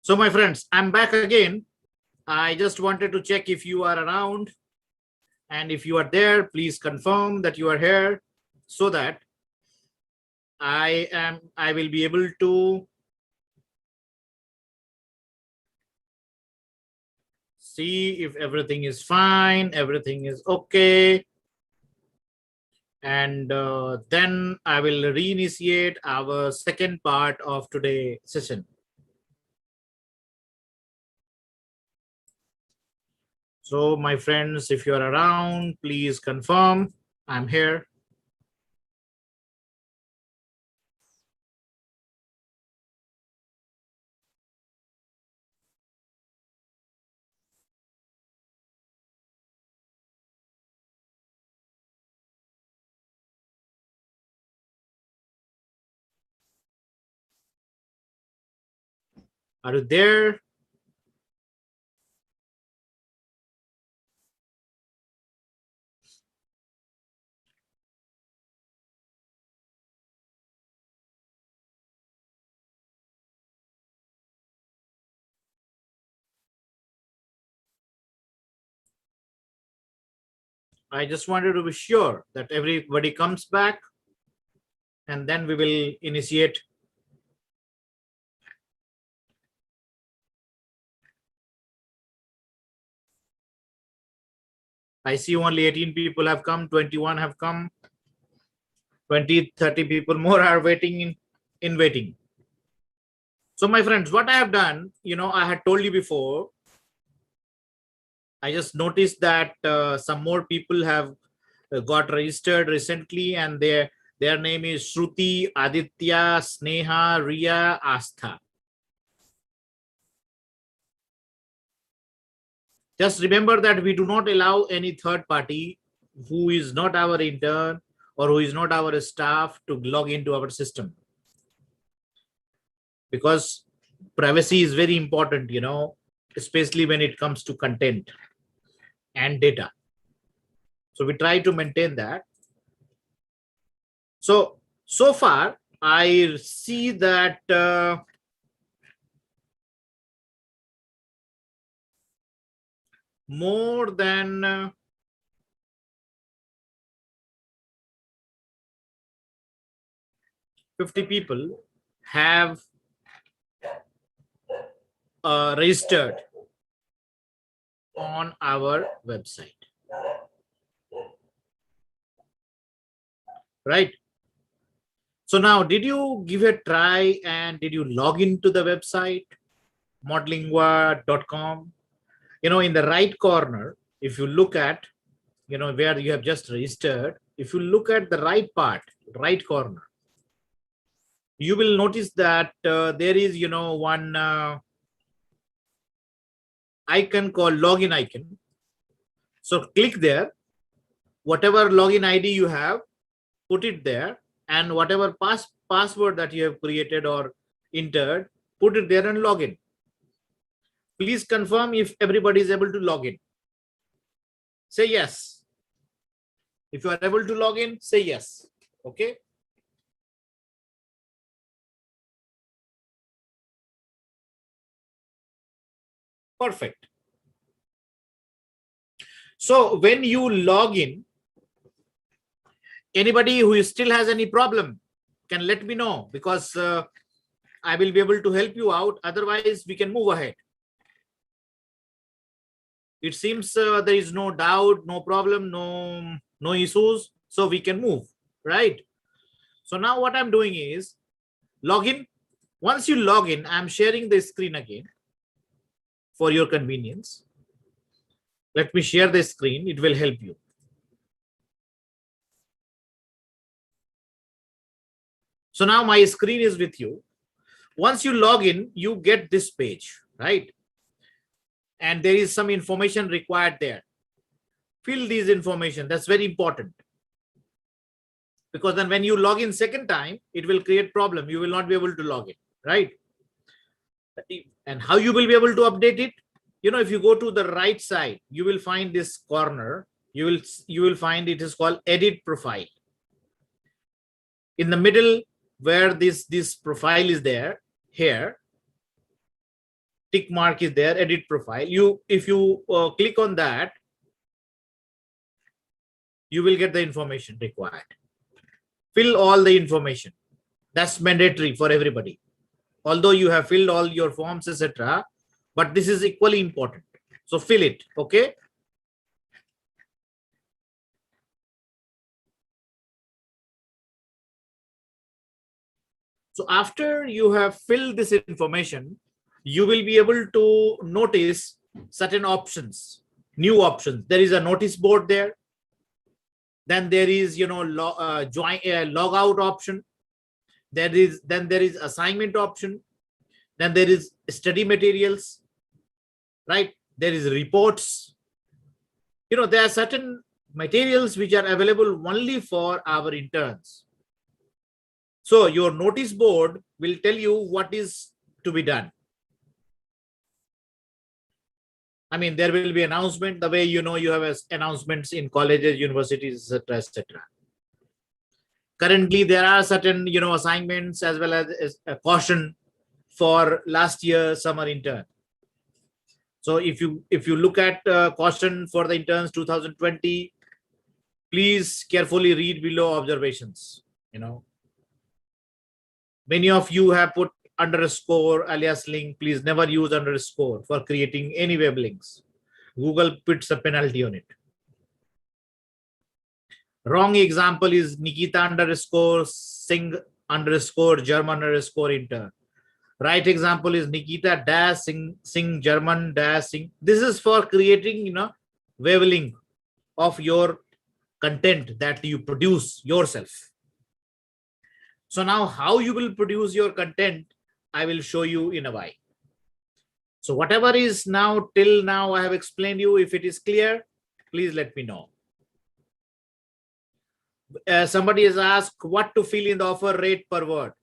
So my friends, I'm back again. I just wanted to check if you are around, and if you are there, please confirm that you are here so that I will be able to see if everything is fine, everything is okay. And then I will reinitiate our second part of today's session. So my friends, if you're around, please confirm I'm here. Are you there? I just wanted to be sure that everybody comes back, and then we will initiate. I see only 18 people have come, 21 have come, 20, 30 people more are waiting in waiting. So my friends, what I have done, I had told you before, I just noticed that some more people have got registered recently, and their name is Shruti, Aditya, Sneha, Ria, Astha. Just remember that we do not allow any third party who is not our intern or who is not our staff to log into our system, because privacy is very important, especially when it comes to content and data. So we try to maintain that. So far, I see that more than 50 people have registered on our website, right? So now, did you give a try and did you log into the website modlingua.com? In the right corner, if you look at, where you have just registered, if you look at the right part, right corner, you will notice that there is, one icon called login icon. So click there, whatever login ID you have, put it there, and whatever password that you have created or entered, put it there and log in. Please confirm if everybody is able to log in. Say yes. If you are able to log in, say yes. Okay. Perfect. So when you log in, anybody who still has any problem can let me know, because I will be able to help you out. Otherwise, we can move ahead. It seems there is no doubt, no problem, no issues, so we can move, right? So now what I'm doing is login. Once you log in, I'm sharing the screen again for your convenience. Let me share the screen. It will help you. So now my screen is with you. Once you log in, you get this page, right? And there is some information required there. Fill these information. That's very important, because then when you log in second time, it will create problem. You will not be able to log in, right? And how you will be able to update it? If you go to the right side, you will find this corner. You will find it is called edit profile. In the middle, where this profile is there, here, tick mark is there, edit profile. If you click on that, you will get the information required. Fill all the information. That's mandatory for everybody. Although you have filled all your forms, etc., but this is equally important. So fill it, okay? So after you have filled this information, you will be able to notice certain options, new options. There is a notice board there. Then there is, log out option. Then there is assignment option. Then there is study materials, right? There is reports. There are certain materials which are available only for our interns. So your notice board will tell you what is to be done. I mean, there will be announcement the way you have announcements in colleges, universities, etc., etc. Currently, there are certain assignments as well as a caution for last year summer intern. So if you look at caution for the interns 2020, please carefully read below observations. Many of you have put underscore alias link. Please never use underscore for creating any web links. Google puts a penalty on it. Wrong example is Nikita underscore Singh underscore German underscore intern. Right example is Nikita dash Singh German dash Singh. This is for creating web link of your content that you produce yourself. So now how you will produce your content, I will show you in a while. So whatever is now till now I have explained you. If it is clear, please let me know. Somebody has asked what to fill in the offer rate per word.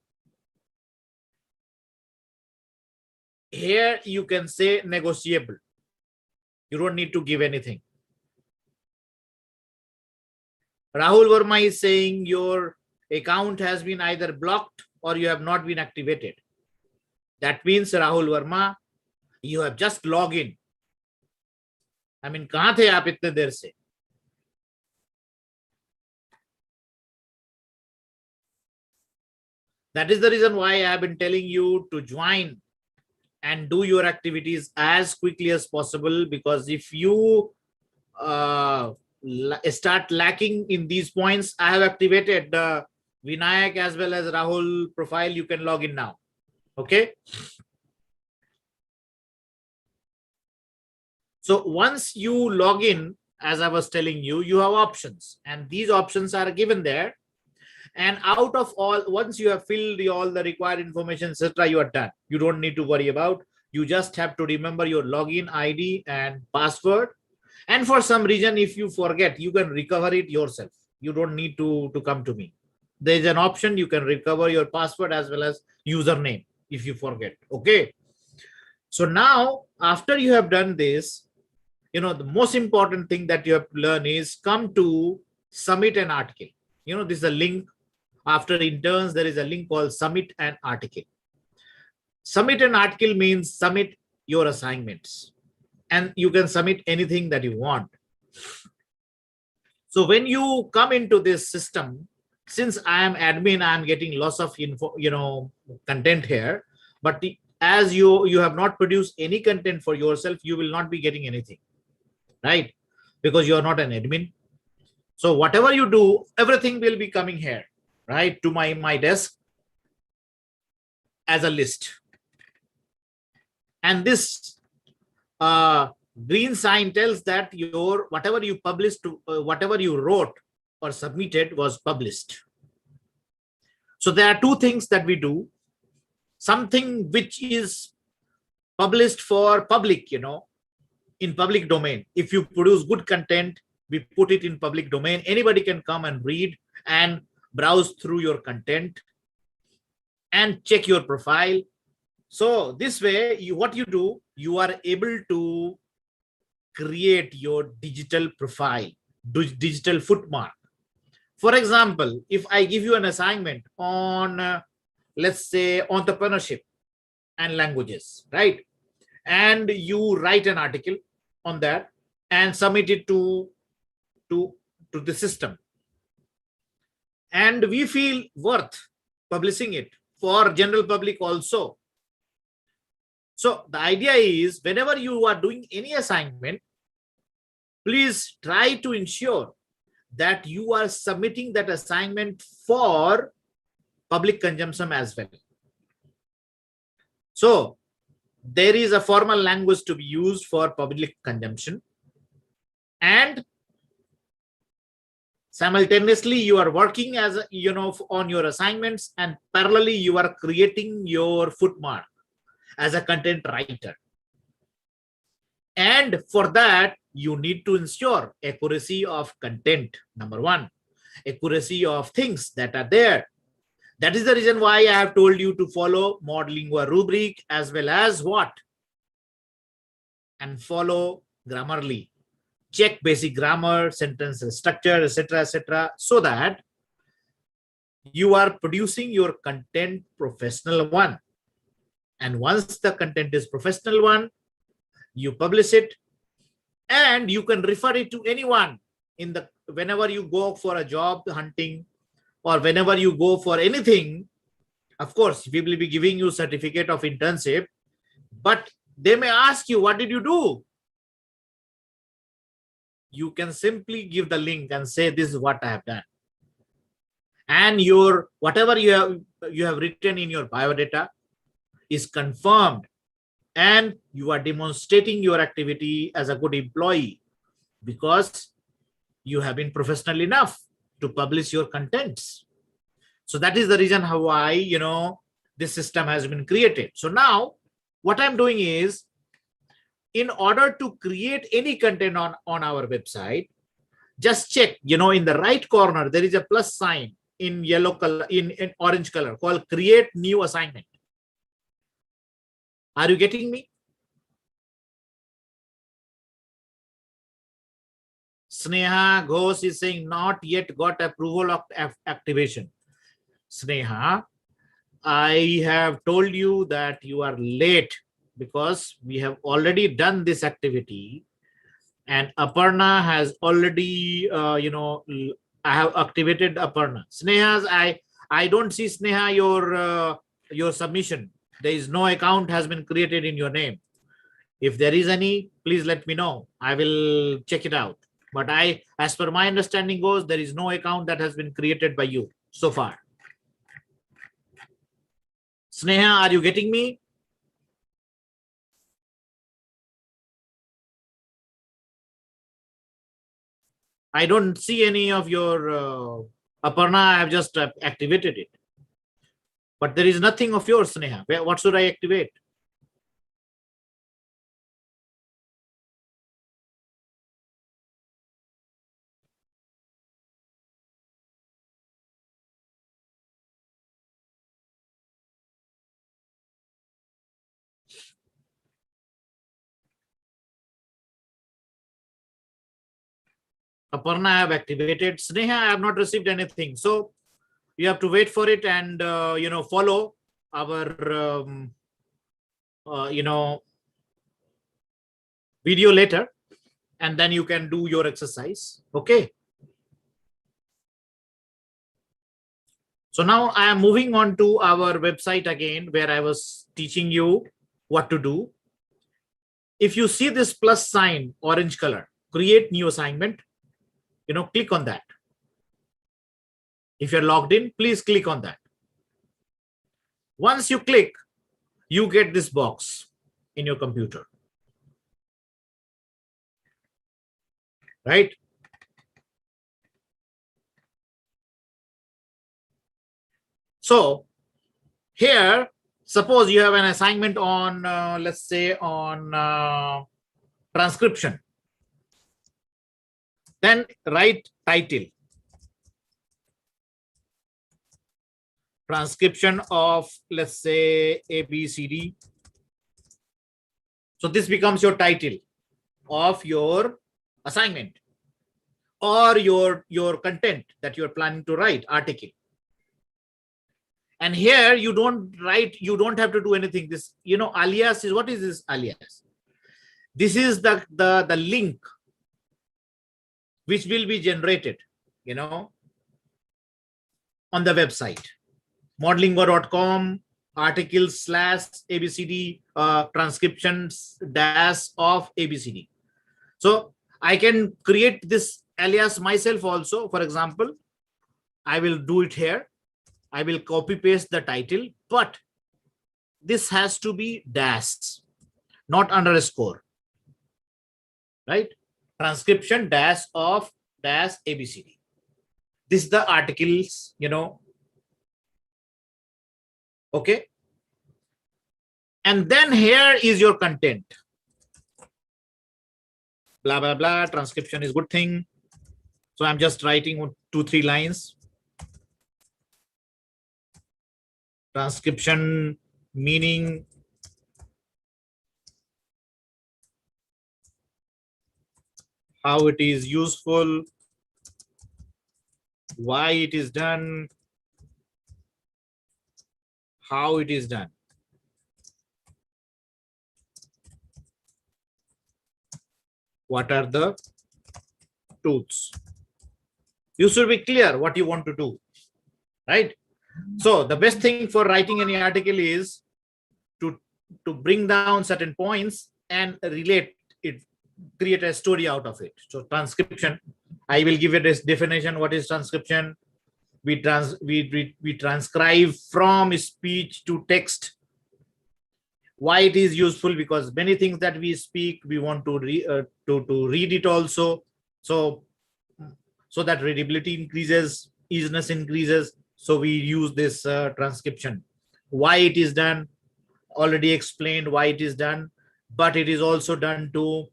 Here you can say negotiable. You don't need to give anything. Rahul Verma is saying your account has been either blocked or you have not been activated. That means Rahul Verma, you have just logged in. I mean, kahan the aap itne der se? That is the reason why I have been telling you to join and do your activities as quickly as possible, because if you start lacking in these points, I have activated the Vinayak as well as Rahul profile. You can log in now. Okay. So once you log in, as I was telling you, you have options, and these options are given there. And out of all, once you have filled all the required information, etc., you are done. You don't need to worry about. You just have to remember your login ID and password. And for some reason, if you forget, you can recover it yourself. You don't need to come to me. There is an option you can recover your password as well as username if you forget. Okay. So now, after you have done this, the most important thing that you have to learn is come to submit an article. This is a link. After interns, there is a link called submit an article. Submit an article means submit your assignments, and you can submit anything that you want. So when you come into this system, since I am admin, I am getting lots of info, content here, but as you have not produced any content for yourself, you will not be getting anything, right? Because you are not an admin. So whatever you do, everything will be coming here, right, to my desk as a list. And this green sign tells that your whatever you published, whatever you wrote or submitted was published. So there are two things that we do. Something which is published for public, in public domain. If you produce good content, we put it in public domain. Anybody can come and read and browse through your content and check your profile. So this way, what you do, you are able to create your digital profile, digital footmark. For example, if I give you an assignment on, let's say, entrepreneurship and languages, right? and you write an article on that and submit it to the system, and we feel worth publishing it for general public also. So the idea is, whenever you are doing any assignment, please try to ensure that you are submitting that assignment for public consumption as well. So there is a formal language to be used for public consumption, and simultaneously you are working as on your assignments, and parallelly you are creating your footmark as a content writer. And for that, you need to ensure accuracy of content, number one, accuracy of things that are there. That is the reason why I have told you to follow Modlingua rubric as well as what? And follow Grammarly. Check basic grammar, sentence structure, etc., so that you are producing your content professional one. And once the content is professional one, you publish it, and you can refer it to anyone whenever you go for a job hunting, or whenever you go for anything. Of course, we will be giving you certificate of internship, but they may ask you, what did you do? You can simply give the link and say, this is what I have done. And your whatever you have written in your biodata is confirmed, and you are demonstrating your activity as a good employee because you have been professional enough to publish your contents. So that is the reason how this system has been created. So now what I'm doing is, in order to create any content on our website, just check, in the right corner, there is a plus sign in yellow color, in orange color, called create new assignment. Are you getting me? Sneha Ghosh is saying not yet got approval of activation. Sneha, I have told you that you are late because we have already done this activity, and Aparna has already, I have activated Aparna. Sneha's, I don't see, Sneha, your submission. There is no account has been created in your name. If there is any, please let me know. I will check it out. But as per my understanding goes, there is no account that has been created by you so far. Sneha, are you getting me? I don't see any of your Aparna. I have just activated it. But there is nothing of yours, Sneha. What should I activate? Aparna, I have activated. Sneha, I have not received anything. So you have to wait for it and, follow our, video later, and then you can do your exercise. Okay. So now I am moving on to our website again, where I was teaching you what to do. If you see this plus sign, orange color, create new assignment, click on that. If you're logged in, please click on that. Once you click, you get this box in your computer, right? So here, suppose you have an assignment on, let's say, on transcription. Then write title. Transcription of, let's say, ABCD. So this becomes your title of your assignment or your content that you're planning to write, article. And here you don't write, you don't have to do anything. This, alias is, what is this alias? This is the link which will be generated, on the website. Modlingua.com articles / ABCD transcriptions dash of ABCD. So I can create this alias myself also. For example, I will do it here. I will copy paste the title, but this has to be dash, not underscore, right? Transcription dash of dash ABCD. This is the articles, okay. And then here is your content. Blah, blah, blah. Transcription is good thing. So I'm just writing 2-3 lines. Transcription meaning, how it is useful, why it is done, how it is done. What are the tools? You should be clear what you want to do, right? So the best thing for writing any article is to bring down certain points and relate it, create a story out of it. So transcription, I will give it this definition. What is transcription? We transcribe from speech to text. Why it is useful? Because many things that we speak, we want to read it also. So that readability increases, easiness increases. So we use this transcription. Why it is done? Already explained why it is done, but it is also done to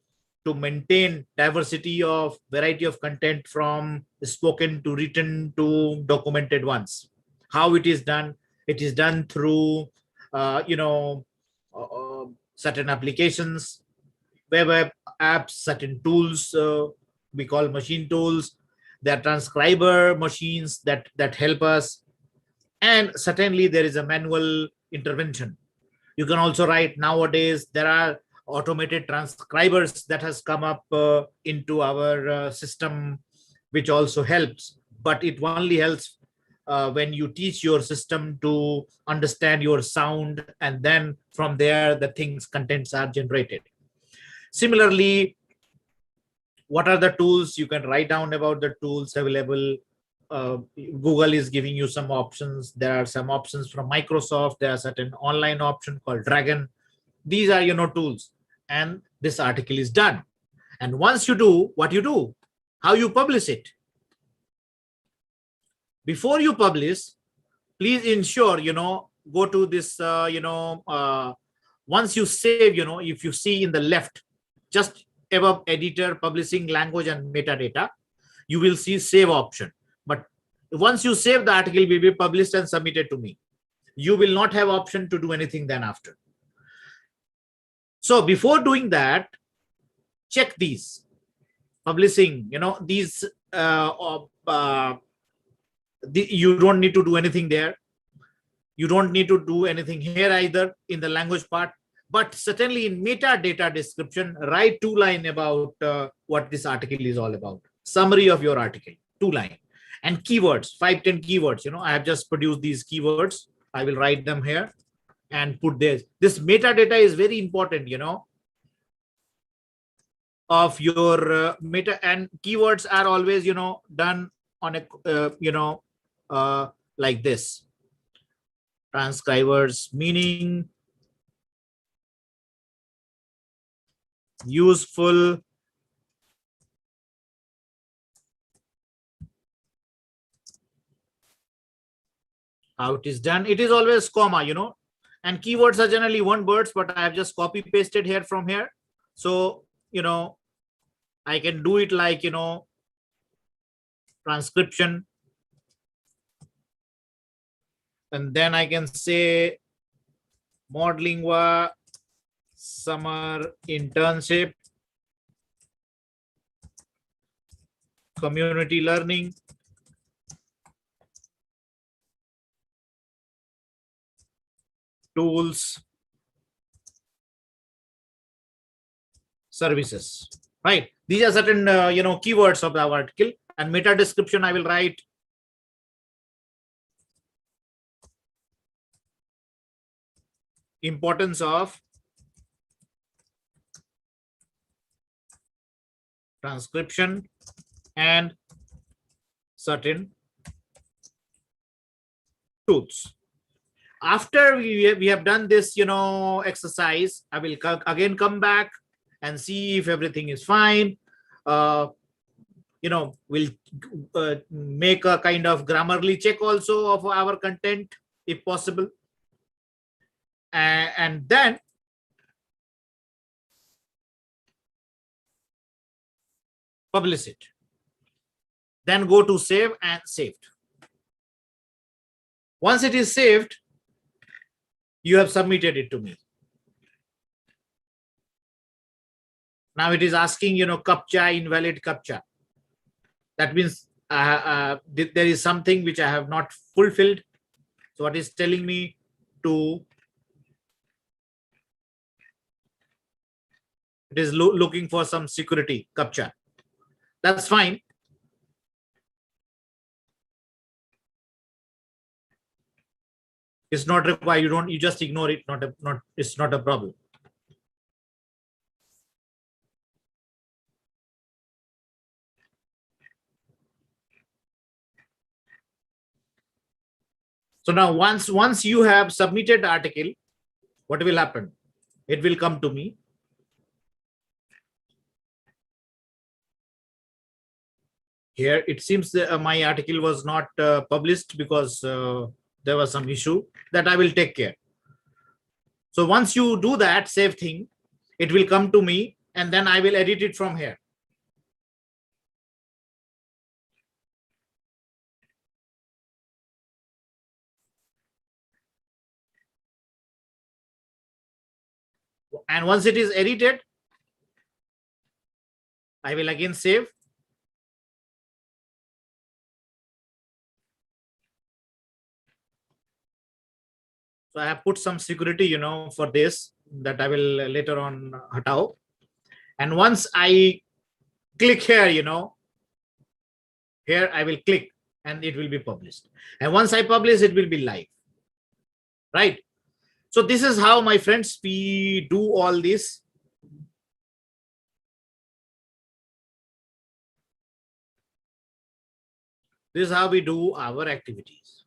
maintain diversity of variety of content from spoken to written to documented ones. How it is done? It is done through certain applications, web apps, certain tools, we call machine tools. There are transcriber machines that help us, and certainly there is a manual intervention. You can also write, nowadays there are automated transcribers that has come up into our system, which also helps, but it only helps when you teach your system to understand your sound, and then from there the things, contents are generated. Similarly, what are the tools? You can write down about the tools available. Google is giving you some options. There are some options from Microsoft. There are certain online option called Dragon. These are tools, and this article is done. And once you do, what you do, how you publish it. Before you publish, please ensure go to this once you save, if you see in the left, just above editor, publishing language and metadata, you will see save option. But once you save, the article will be published and submitted to me. You will not have option to do anything then after. So before doing that, check these publishing, these you don't need to do anything there. You don't need to do anything here either in the language part. But certainly in metadata description, write 2 lines about what this article is all about. Summary of your article, 2 lines. And keywords, 5-10 keywords. I have just produced these keywords. I will write them here and put this. This metadata is very important, of your meta, and keywords are always, done on a, like this. Transcribers meaning, useful, how it is done. It is always comma, and keywords are generally 1 words, but I have just copy pasted here from here. So, I can do it like, transcription. And then I can say Modlingua summer internship, community learning, tools, services, right? These are certain, keywords of the article. And meta description, I will write importance of transcription and certain tools. After we have done this, exercise, I will again come back and see if everything is fine. We'll make a kind of grammarly check also of our content if possible. And then publish it. Then go to save and saved. Once it is saved, you have submitted it to me. Now it is asking, CAPTCHA, invalid CAPTCHA. That means there is something which I have not fulfilled. So what is telling me to, it is looking for some security CAPTCHA. That's fine. It's not required. You just ignore it. It's not a problem. So now once you have submitted the article, what will happen? It will come to me. Here it seems that my article was not published because there was some issue that I will take care. So once you do that save thing, it will come to me and then I will edit it from here. And once it is edited, I will again save. So I have put some security, for this that I will later on hatao. And once I click here, here I will click and it will be published. And once I publish, it will be live, right? So this is how, my friends, we do all this. This is how we do our activities.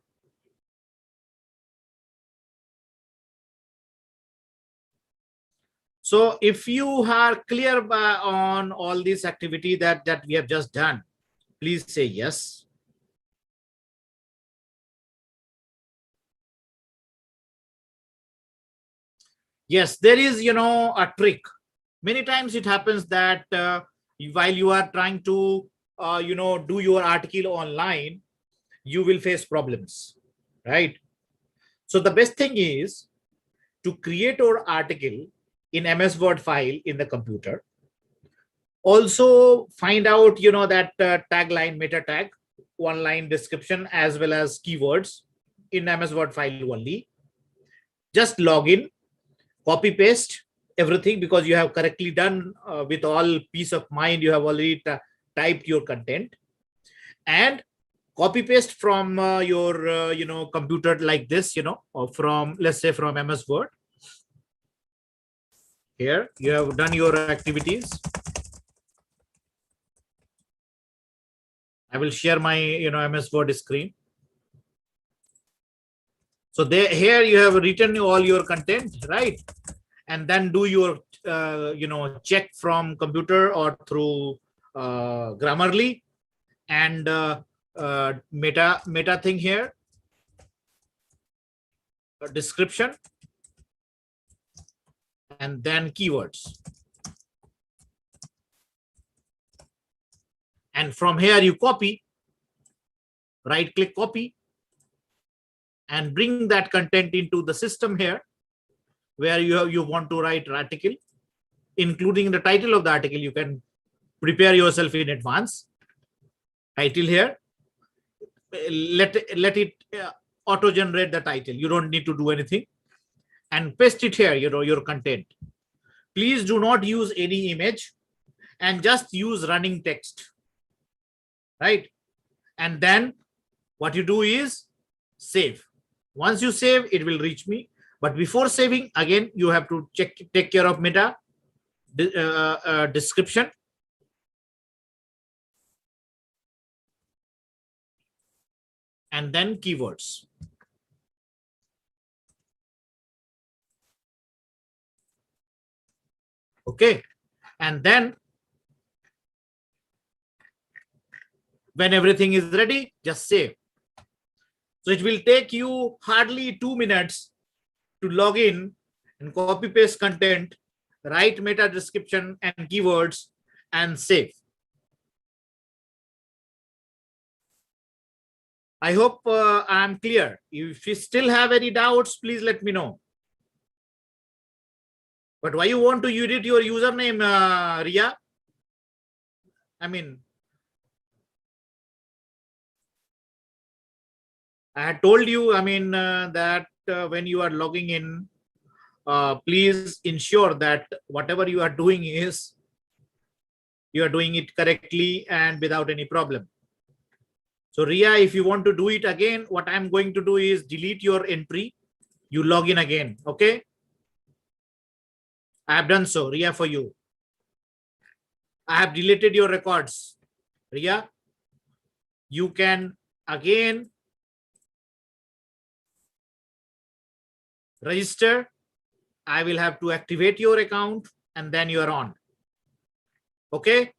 So if you are clear on all this activity that we have just done, please say yes. Yes, there is, a trick. Many times it happens that while you are trying to, do your article online, you will face problems, right? So the best thing is to create your article in MS Word file in the computer. Also find out, that tagline, meta tag, one line description, as well as keywords in MS Word file only. Just log in, copy paste everything because you have correctly done with all peace of mind. You have already typed your content and copy paste from your computer like this, or from, let's say, from MS Word. Here you have done your activities. I will share my MS Word screen. So here you have written all your content, right? And then do your check from computer or through Grammarly and meta thing here, description, and then keywords. And from here you copy, right click, copy, and bring that content into the system here where you want to write an article, including the title of the article. You can prepare yourself in advance. Title here, let it auto generate the title. You don't need to do anything. and paste it here, your content. Please do not use any image and just use running text, right? And then what you do is save. Once you save, it will reach me. But before saving, again, you have to take care of meta description. And then keywords. Okay. And then when everything is ready, just save. So it will take you hardly 2 minutes to log in and copy paste content, write meta description and keywords, and save. I hope I'm clear. If you still have any doubts, please let me know. But why you want to edit your username, Ria? I mean, I had told you, that when you are logging in, please ensure that whatever you are doing is, you are doing it correctly and without any problem. So Ria, if you want to do it again, what I'm going to do is delete your entry. You log in again, okay? I have done so, Ria, for you. I have deleted your records. Ria, you can again register. I will have to activate your account and then you are on. Okay.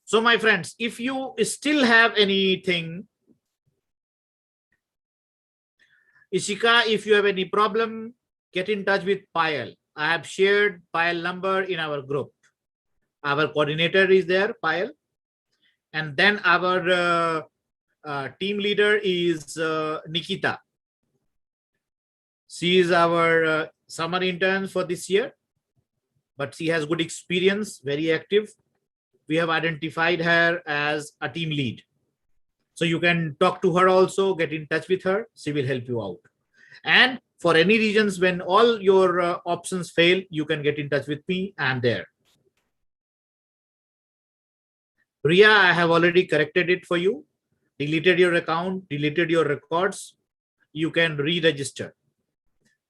So my friends, if you still have anything, Ishika, if you have any problem, get in touch with Payal. I have shared Payal number in our group. Our coordinator is there, Payal. And then our team leader is Nikita. She is our summer intern for this year, but she has good experience, very active. We have identified her as a team lead. So you can talk to her also, get in touch with her. She will help you out. And for any reasons, when all your options fail, you can get in touch with me. I'm there. Ria, I have already corrected it for you. Deleted your account, deleted your records. You can re-register.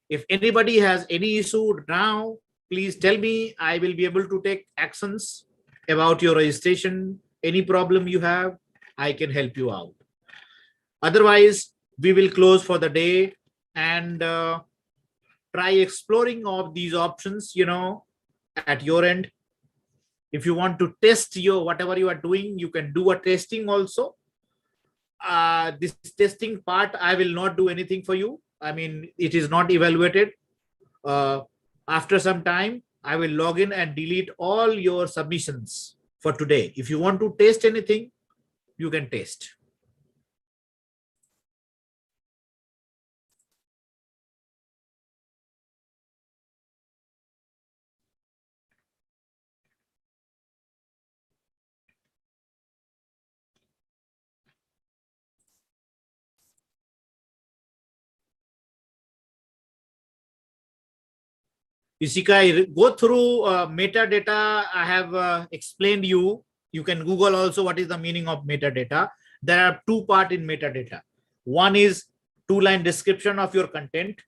If anybody has any issue now, please tell me. I will be able to take actions about your registration. Any problem you have, I can help you out. Otherwise, we will close for the day and try exploring of these options, at your end. If you want to test your whatever you are doing, you can do a testing also. This testing part, I will not do anything for you. It is not evaluated. After some time, I will log in and delete all your submissions for today. If you want to test anything, you can test. Ishika, go through metadata. I have explained you. You can Google also what is the meaning of metadata. There are two parts in metadata. One is two-line description of your content.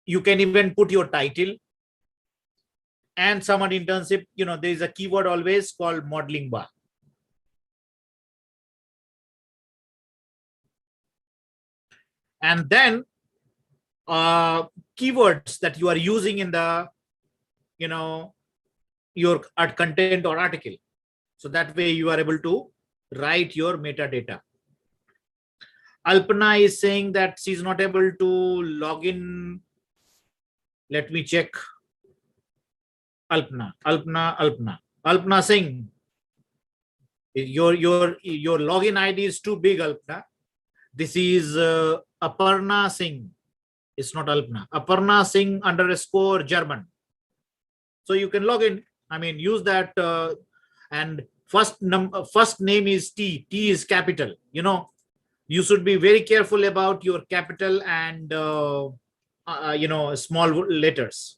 You can even put your title. And summer internship, there is a keyword always called Modlingua. And then keywords that you are using in the, your content or article. So that way you are able to write your metadata. Alpana is saying that she's not able to log in. Let me check. Alpana Singh. Your login ID is too big, Alpana. This is Aparna Singh. It's not Alpana. Aparna Singh _ German. So you can log in. I mean, use that. And first name is T. T is capital. You should be very careful about your capital and small letters.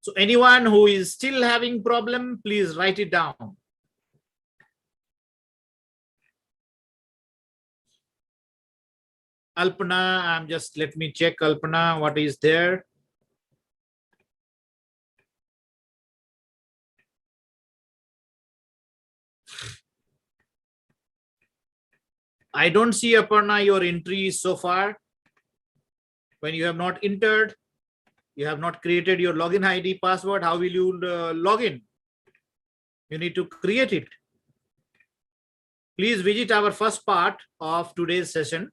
So anyone who is still having problem, please write it down. Alpana, let me check Alpana, what is there? I don't see, Aparna, your entries so far. When you have not entered, you have not created your login ID password, how will you log in? You need to create it. Please visit our first part of today's session.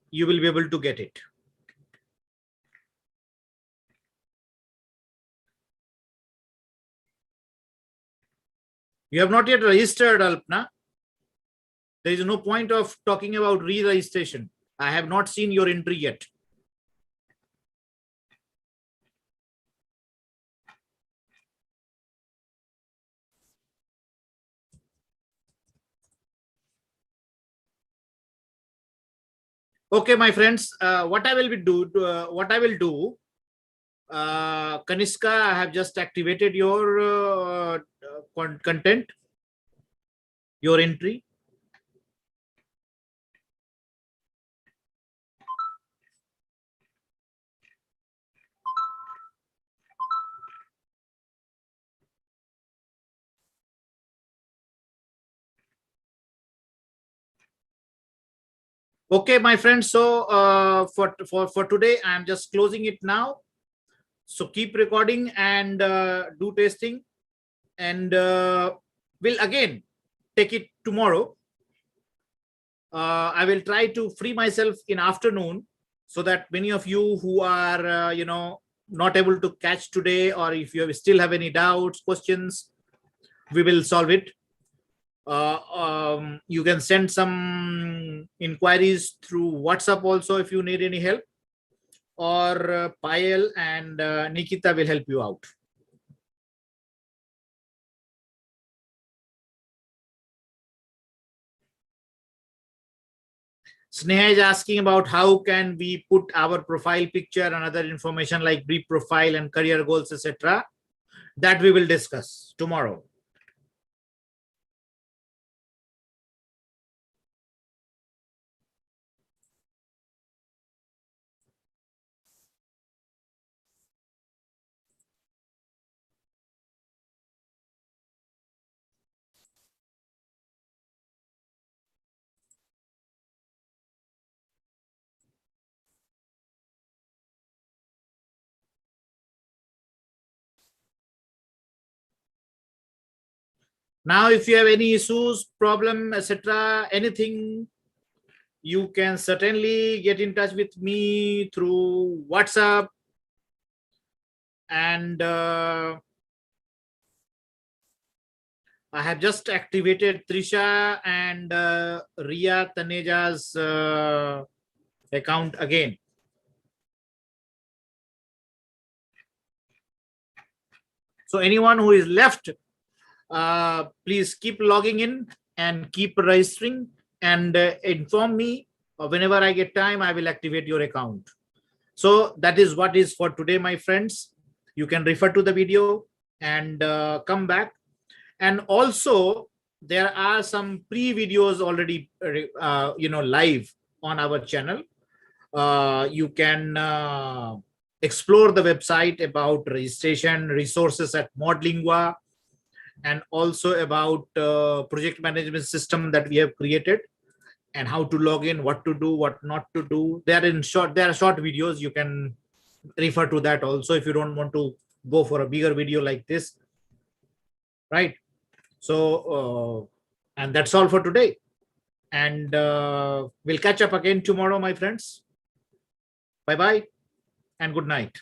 You will be able to get it. You have not yet registered, Alpna. There is no point of talking about re-registration. I have not seen your entry yet. Okay, my friends, what I will do, Kaniska, I have just activated your content, your entry. Okay, my friends. So for today, I'm just closing it now. So keep recording and do testing, and we'll again take it tomorrow. I will try to free myself in afternoon so that many of you who are not able to catch today, or if you still have any doubts, questions, we will solve it. You can send some inquiries through WhatsApp also if you need any help, or Payal and Nikita will help you out. Sneha is asking about how can we put our profile picture and other information like brief profile and career goals, etc. That we will discuss tomorrow. Now, if you have any issues, problem, etc., anything, you can certainly get in touch with me through WhatsApp, and I have just activated Trisha and Ria Taneja's account again. So anyone who is left, please keep logging in and keep registering, and inform me whenever I get time. I will activate your account. So that is what is for today, my friends. You can refer to the video and come back. And also there are some pre-videos already live on our channel. You can explore the website about registration, resources at Modlingua, and also about project management system that we have created, and how to log in, what to do, what not to do. They are short videos. You can refer to that also if you don't want to go for a bigger video like this, right? So and that's all for today, and we'll catch up again tomorrow, my friends. Bye bye and good night.